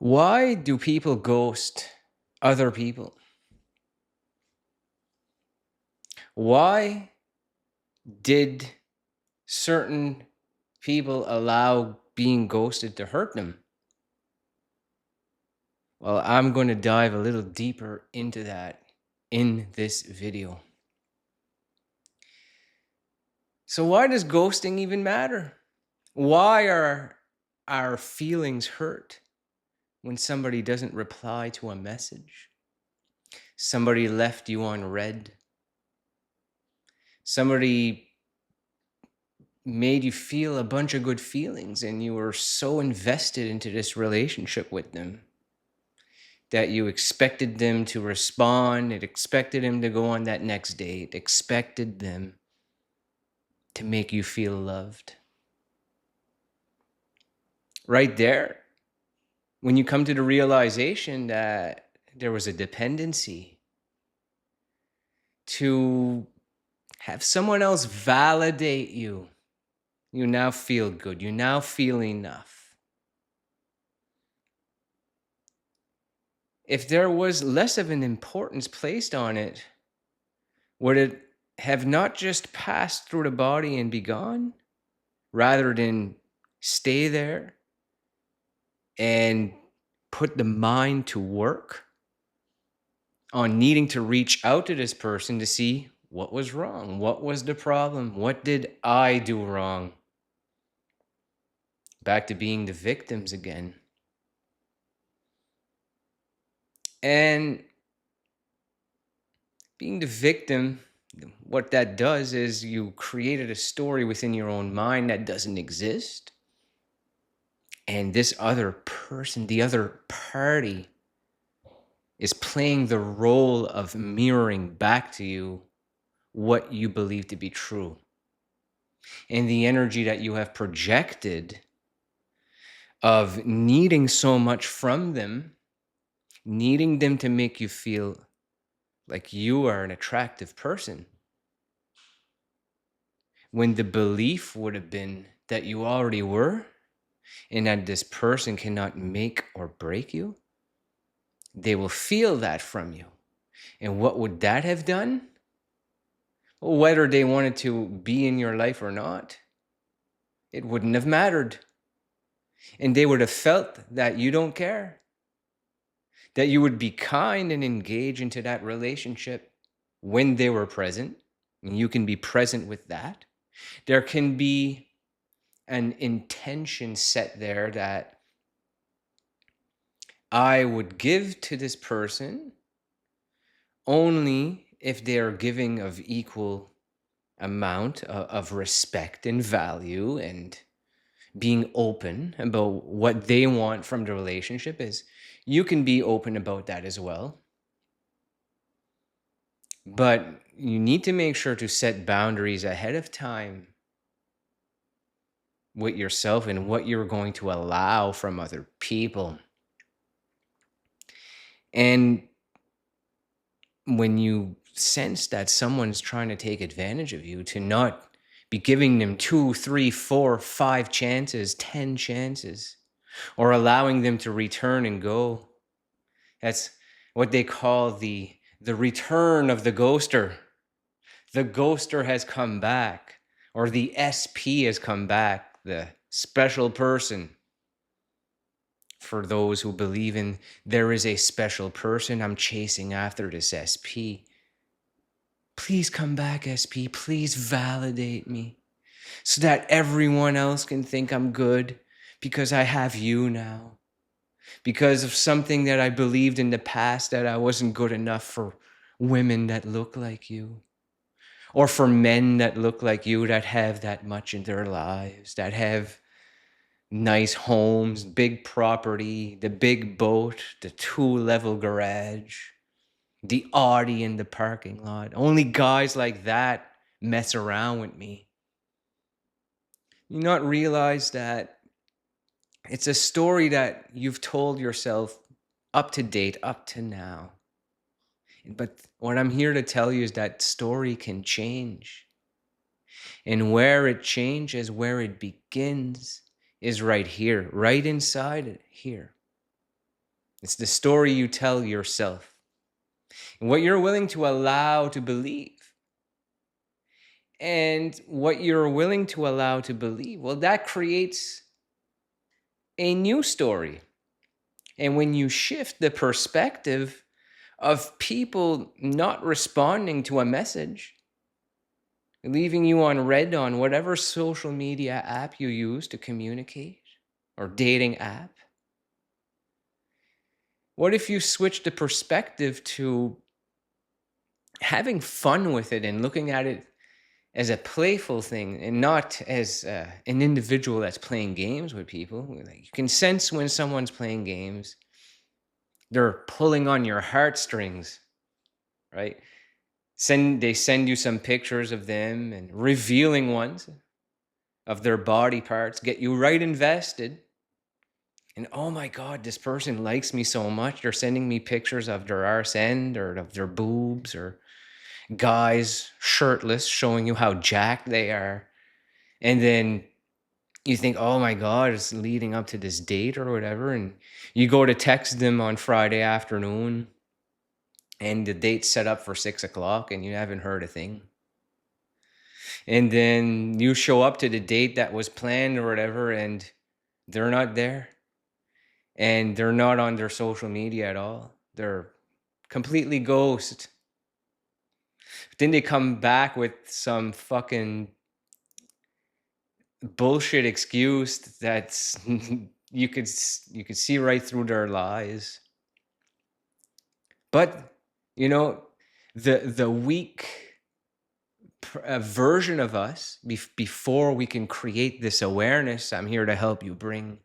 Why do people ghost other people? Why did certain people allow being ghosted to hurt them? Well, I'm going to dive a little deeper into that in this video. So, why does ghosting even matter? Why are our feelings hurt when somebody doesn't reply to a message? Somebody left you unread. Somebody made you feel a bunch of good feelings and you were so invested into this relationship with them that you expected them to respond, it expected them to go on that next date, expected them to make you feel loved. Right there, when you come to the realization that there was a dependency to have someone else validate you, you now feel good, you now feel enough. If there was less of an importance placed on it, would it have not just passed through the body and be gone, rather than stay there and put the mind to work on needing to reach out to this person to see what was wrong, what was the problem, what did I do wrong? Back to being the victims again. And being the victim, what that does is you created a story within your own mind that doesn't exist. And this other person, the other party, is playing the role of mirroring back to you what you believe to be true. And the energy that you have projected of needing so much from them, needing them to make you feel like you are an attractive person, when the belief would have been that you already were, and that this person cannot make or break you, they will feel that from you. And what would that have done? Well, whether they wanted to be in your life or not, it wouldn't have mattered. And they would have felt that you don't care, that you would be kind and engage into that relationship when they were present. And you can be present with that. There can be an intention set there that I would give to this person only if they are giving of equal amount of respect and value, and being open about what they want from the relationship. Is you can be open about that as well, but you need to make sure to set boundaries ahead of time with yourself and what you're going to allow from other people. And when you sense that someone's trying to take advantage of you, to not be giving them 2, 3, 4, 5 chances, 10 chances, or allowing them to return and go. That's what they call the return of the ghoster. The ghoster has come back, or the SP has come back, the special person. For those who believe in there is a special person, I'm chasing after this SP. Please come back, SP. Please validate me so that everyone else can think I'm good because I have you now. Because of something that I believed in the past, that I wasn't good enough for women that look like you, or for men that look like you, that have that much in their lives, that have nice homes, big property, the big boat, the 2-level garage, the Audi in the parking lot. Only guys like that mess around with me. You not realize that it's a story that you've told yourself up to date, up to now. But what I'm here to tell you is that story can change. And where it changes, where it begins, is right here, right inside it here. It's the story you tell yourself and what you're willing to allow to believe. And what you're willing to allow to believe, well, that creates a new story. And when you shift the perspective of people not responding to a message, leaving you on red on whatever social media app you use to communicate or dating app, what if you switch the perspective to having fun with it and looking at it as a playful thing and not as an individual that's playing games with people? Like, you can sense when someone's playing games. They're pulling on your heartstrings, right? They send you some pictures of them and revealing ones of their body parts, get you right invested. And oh my God, this person likes me so much. They're sending me pictures of their arse end or of their boobs, or guys shirtless showing you how jacked they are. And then you think, oh my God, it's leading up to this date or whatever. And you go to text them on Friday afternoon and the date's set up for 6 o'clock and you haven't heard a thing. And then you show up to the date that was planned or whatever and they're not there. And they're not on their social media at all. They're completely ghost. But then they come back with some fucking bullshit excuse that's you could see right through their lies. But the weak version of us, before we can create this awareness I'm here to help you bring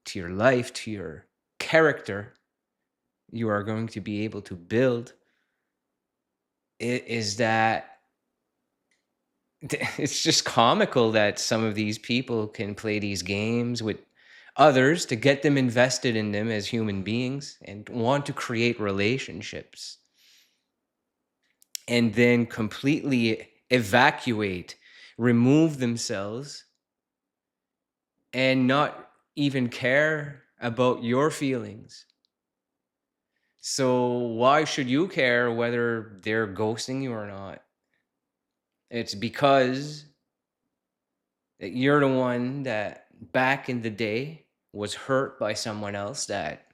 to your life, to your character, you are going to be able to build, is that it's just comical that some of these people can play these games with others to get them invested in them as human beings and want to create relationships, and then completely evacuate, remove themselves, and not even care about your feelings. So why should you care whether they're ghosting you or not? It's because you're the one that back in the day was hurt by someone else that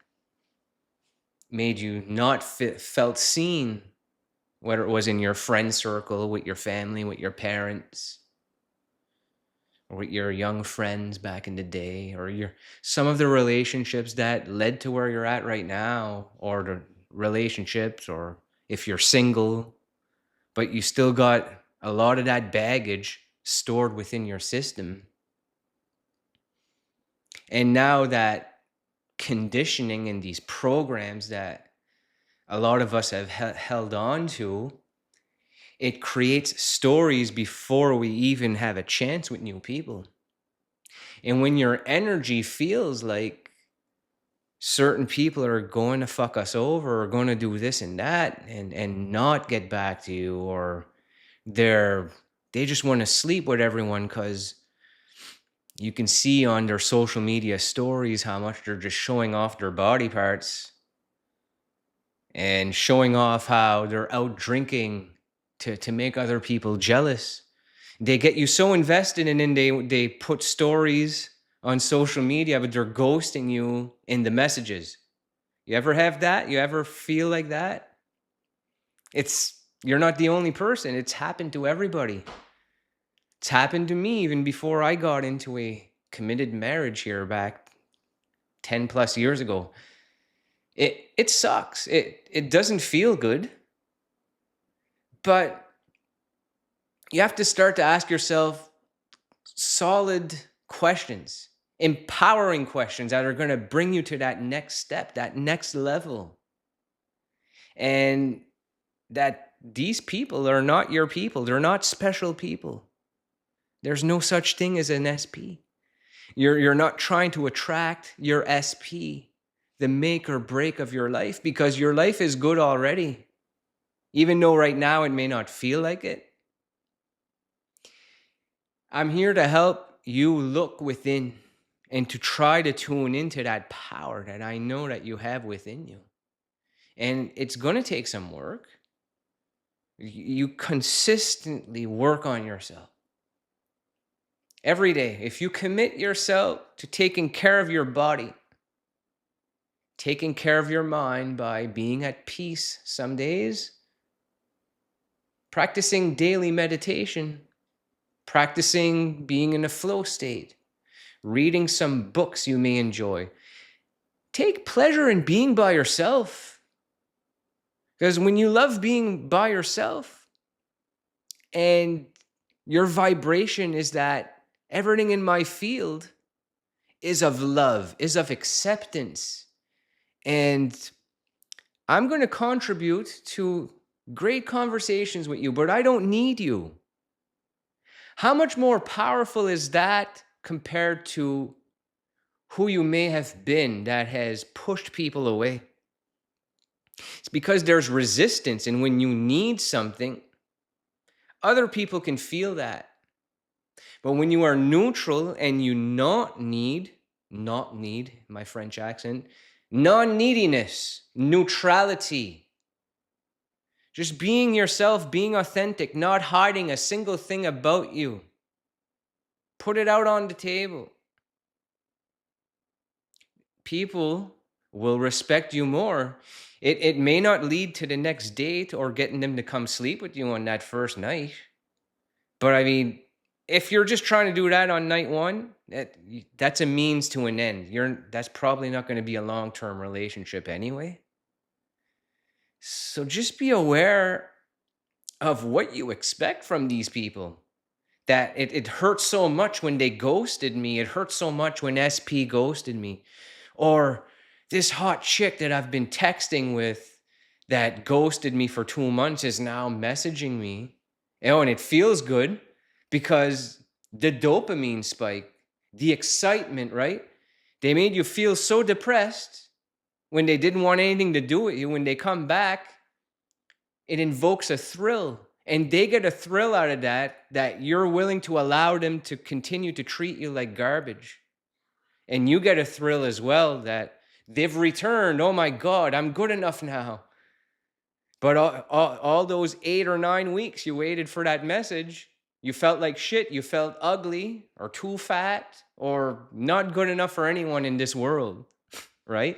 made you not felt seen, whether it was in your friend circle, with your family, with your parents, or with your young friends back in the day, or some of the relationships that led to where you're at right now, or the relationships, or if you're single, but you still got a lot of that baggage stored within your system. And now that conditioning and these programs that a lot of us have held on to, it creates stories before we even have a chance with new people. And when your energy feels like certain people are going to fuck us over or going to do this and that and not get back to you, or they just want to sleep with everyone because you can see on their social media stories how much they're just showing off their body parts and showing off how they're out drinking to make other people jealous. They get you so invested, and then they put stories on social media, but they're ghosting you in the messages. You ever have that? You ever feel like that? You're not the only person. It's happened to everybody. It's happened to me even before I got into a committed marriage here back 10 plus years ago. It sucks. It doesn't feel good. But you have to start to ask yourself solid questions, empowering questions that are going to bring you to that next step, that next level. And that these people are not your people. They're not special people. There's no such thing as an SP. You're not trying to attract your SP, the make or break of your life, because your life is good already. Even though right now it may not feel like it. I'm here to help you look within and to try to tune into that power that I know that you have within you. And it's going to take some work. You consistently work on yourself. Every day, if you commit yourself to taking care of your body, taking care of your mind by being at peace some days, practicing daily meditation, practicing being in a flow state, reading some books you may enjoy. Take pleasure in being by yourself. Because when you love being by yourself and your vibration is that everything in my field is of love, is of acceptance, and I'm going to contribute to great conversations with you, but I don't need you. How much more powerful is that compared to who you may have been that has pushed people away? It's because there's resistance, and when you need something, other people can feel that. But when you are neutral and you not need, my French accent, non-neediness, neutrality, just being yourself, being authentic, not hiding a single thing about you. Put it out on the table. People will respect you more. It may not lead to the next date or getting them to come sleep with you on that first night. But I mean, if you're just trying to do that on night one, that's a means to an end. That's probably not going to be a long-term relationship anyway. So just be aware of what you expect from these people. That it hurts so much when they ghosted me. It hurts so much when SP ghosted me. Or this hot chick that I've been texting with that ghosted me for 2 months is now messaging me. And it feels good because the dopamine spike, the excitement, right? They made you feel so depressed when they didn't want anything to do with you. When they come back, it invokes a thrill. And they get a thrill out of that you're willing to allow them to continue to treat you like garbage. And you get a thrill as well that they've returned. Oh my God, I'm good enough now. But all those 8 or 9 weeks you waited for that message, you felt like shit. You felt ugly or too fat or not good enough for anyone in this world, right?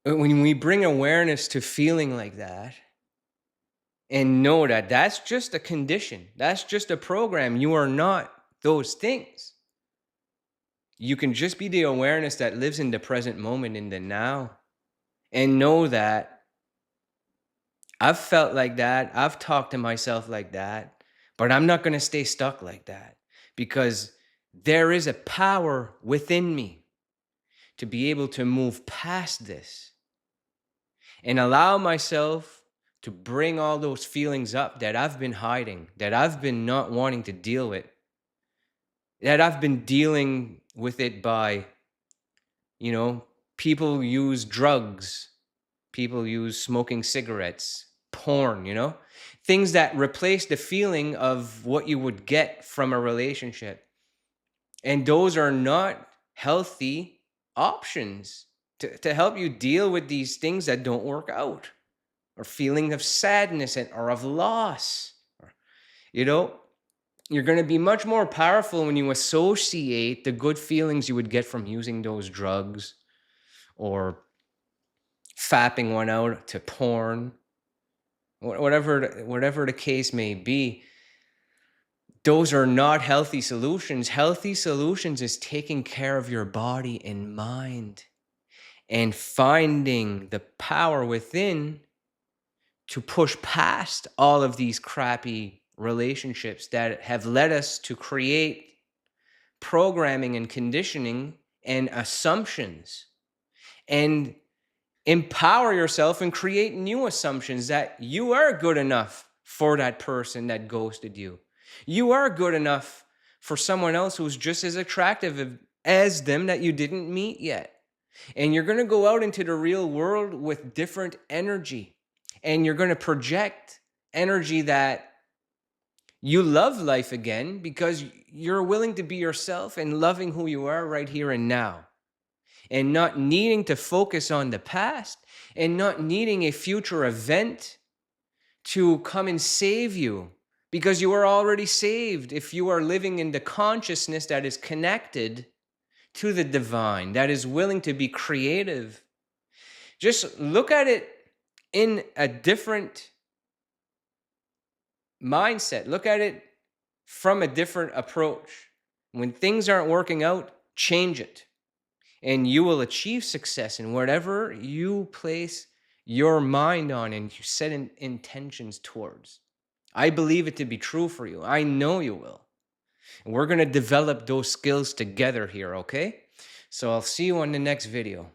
When we bring awareness to feeling like that and know that that's just a condition, that's just a program, you are not those things. You can just be the awareness that lives in the present moment, in the now, and know that I've felt like that. I've talked to myself like that, but I'm not going to stay stuck like that because there is a power within me to be able to move past this and allow myself to bring all those feelings up that I've been hiding, that I've been not wanting to deal with, that I've been dealing with it by, people use drugs, people use smoking cigarettes, porn, things that replace the feeling of what you would get from a relationship. And those are not healthy options to help you deal with these things that don't work out, or feeling of sadness or of loss. You're going to be much more powerful when you associate the good feelings you would get from using those drugs or fapping one out to porn, whatever the case may be. Those are not healthy solutions. Healthy solutions is taking care of your body and mind and finding the power within to push past all of these crappy relationships that have led us to create programming and conditioning and assumptions, and empower yourself and create new assumptions that you are good enough for that person that ghosted you. You are good enough for someone else who's just as attractive as them that you didn't meet yet. And you're going to go out into the real world with different energy. And you're going to project energy that You love life again because you're willing to be yourself and loving who you are right here and now, and not needing to focus on the past and not needing a future event to come and save you, because you are already saved if you are living in the consciousness that is connected to the divine, that is willing to be creative. Just look at it in a different mindset. Look at it from a different approach. When things aren't working out, change it, and you will achieve success in whatever you place your mind on and you set intentions towards. I believe it to be true for you. I know you will. And we're going to develop those skills together here, okay? So I'll see you on the next video.